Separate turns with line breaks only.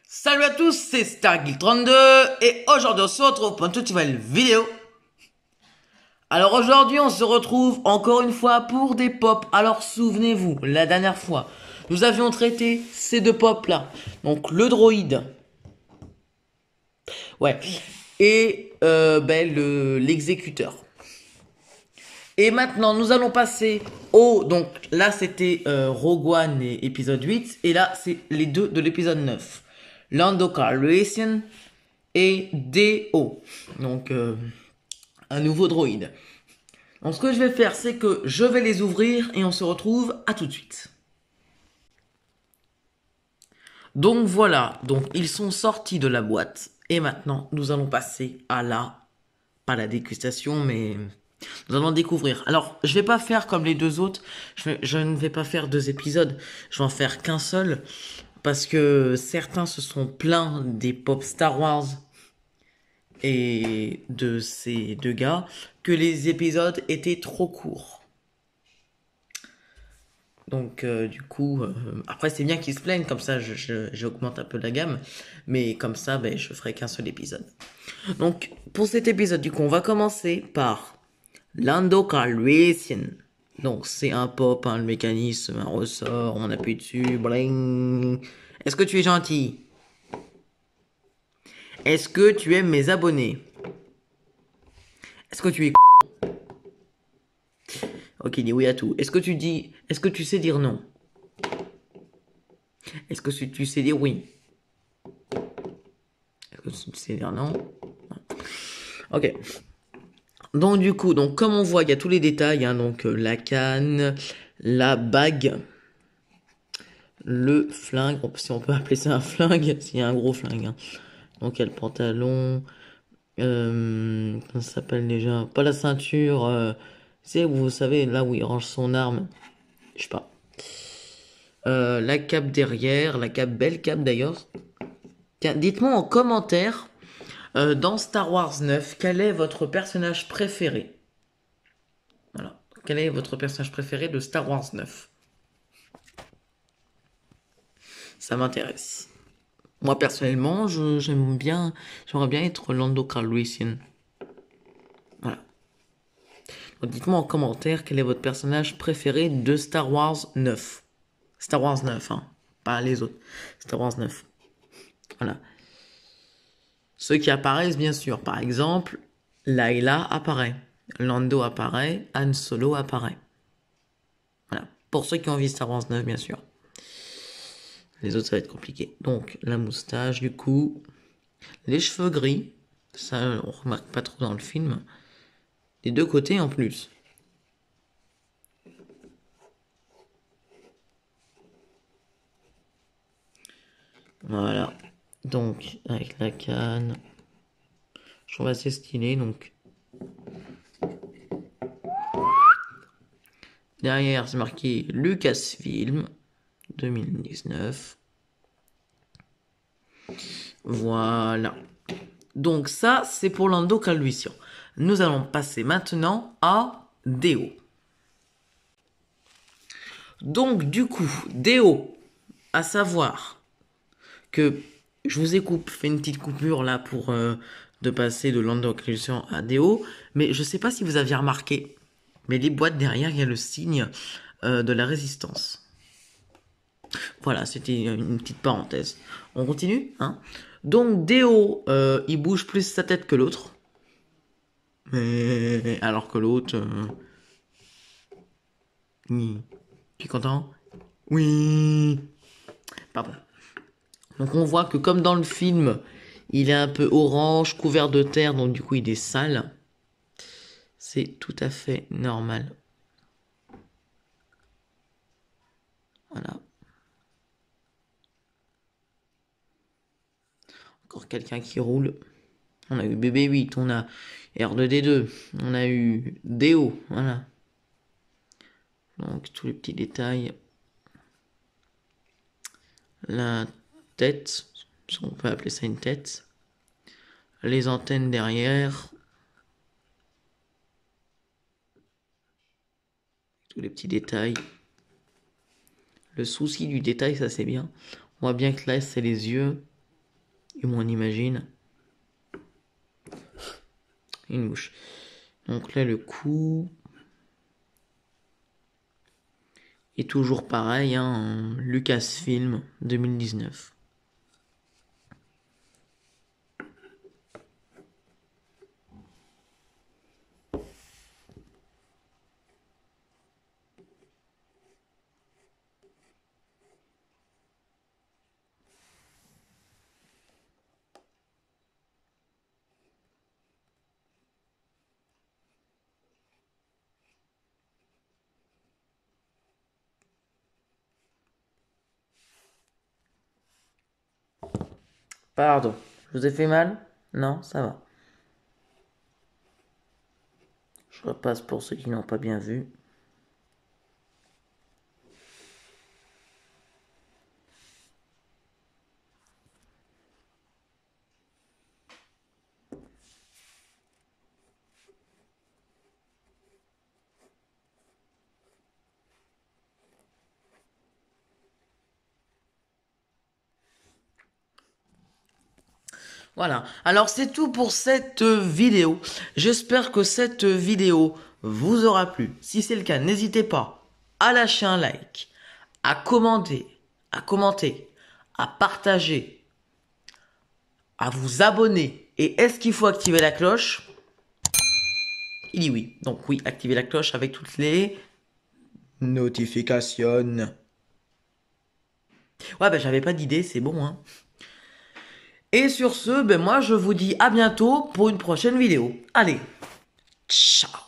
Salut à tous, c'est Starguild32 et aujourd'hui on se retrouve pour une toute nouvelle vidéo. Alors aujourd'hui on se retrouve encore une fois pour des pops. Alors souvenez-vous, la dernière fois, nous avions traité ces deux pops là. Donc le droïde. Ouais. Et l'exécuteur. Et maintenant nous allons passer au... Donc là c'était Rogue One et épisode 8. Et là c'est les deux de l'épisode 9. Lando Calrissian et DO. Donc, un nouveau droïde. Donc, ce que je vais faire, c'est que je vais les ouvrir et on se retrouve à tout de suite. Donc, voilà. Donc, ils sont sortis de la boîte. Et maintenant, nous allons passer à pas la dégustation, mais nous allons découvrir. Alors, je vais pas faire comme les deux autres. Je ne vais pas faire deux épisodes. Je vais en faire qu'un seul. Parce que certains se sont plaints des pop Star Wars et de ces deux gars que les épisodes étaient trop courts. Donc du coup, après c'est bien qu'ils se plaignent, comme ça j'augmente un peu la gamme, mais comme ça je ferai qu'un seul épisode. Donc pour cet épisode du coup on va commencer par Lando Calrissian. Donc c'est un pop, le mécanisme, un ressort, on appuie dessus, bling. Est-ce que tu es gentil? Est-ce que tu aimes mes abonnés? Est-ce que tu es... Ok, dis oui à tout. Est-ce que tu sais dire non? Est-ce que tu sais dire oui? Est-ce que tu sais dire non? Ok. Donc du coup, donc comme on voit, il y a tous les détails, hein, donc la canne, la bague, le flingue, si on peut appeler ça un flingue, s'il y a un gros flingue. Hein. Donc il y a le pantalon, comment ça s'appelle déjà? Pas la ceinture, c'est vous savez là où il range son arme, je sais pas. La cape derrière, la cape, belle cape d'ailleurs. Tiens, dites-moi en commentaire, dans Star Wars 9, quel est votre personnage préféré? Voilà. Quel est votre personnage préféré de Star Wars 9? Ça m'intéresse. Moi, personnellement, j'aimerais bien être Lando Calrissian. Voilà. Donc, dites-moi en commentaire quel est votre personnage préféré de Star Wars 9. Star Wars 9, hein. Pas les autres. Star Wars 9. Voilà. Ceux qui apparaissent, bien sûr. Par exemple, Layla apparaît. Lando apparaît. Han Solo apparaît. Voilà. Pour ceux qui ont vu Star Wars 9, bien sûr. Les autres, ça va être compliqué. Donc, la moustache, du coup. Les cheveux gris. Ça, on remarque pas trop dans le film. Les deux côtés en plus. Voilà. Donc, avec la canne. Je trouve assez stylé, donc. Derrière, c'est marqué Lucasfilm 2019. Voilà. Donc ça, c'est pour Lando Calrissian. Nous allons passer maintenant à Déo. Donc du coup, Déo, à savoir que je vous ai fait une petite coupure là pour de passer de Lando Calrissian à Déo, mais je sais pas si vous aviez remarqué, mais les boîtes derrière, il y a le signe de la résistance. Voilà, c'était une petite parenthèse. On continue, hein? Donc Déo, il bouge plus sa tête que l'autre. Mais alors que l'autre... Tu es content? Oui. Pardon. Donc on voit que comme dans le film, il est un peu orange, couvert de terre, donc du coup il est sale. C'est tout à fait normal. Voilà. Encore quelqu'un qui roule. On a eu BB8, on a R2D2, on a eu Déo, voilà. Donc tous les petits détails. La tête, si on peut appeler ça une tête. Les antennes derrière. Tous les petits détails. Le souci du détail, ça c'est bien. On voit bien que là, c'est les yeux. Et moi, on imagine une mouche. Donc là, le coup est toujours pareil, hein, Lucasfilm 2019. Pardon, je vous ai fait mal? Non, ça va. Je repasse pour ceux qui n'ont pas bien vu. Voilà, alors c'est tout pour cette vidéo. J'espère que cette vidéo vous aura plu. Si c'est le cas, n'hésitez pas à lâcher un like, à commenter, à partager, à vous abonner. Et est-ce qu'il faut activer la cloche? Il dit oui. Donc oui, activez la cloche avec toutes les notifications. Ouais, ben j'avais pas d'idée, c'est bon, hein. Et sur ce, ben moi je vous dis à bientôt pour une prochaine vidéo. Allez, ciao.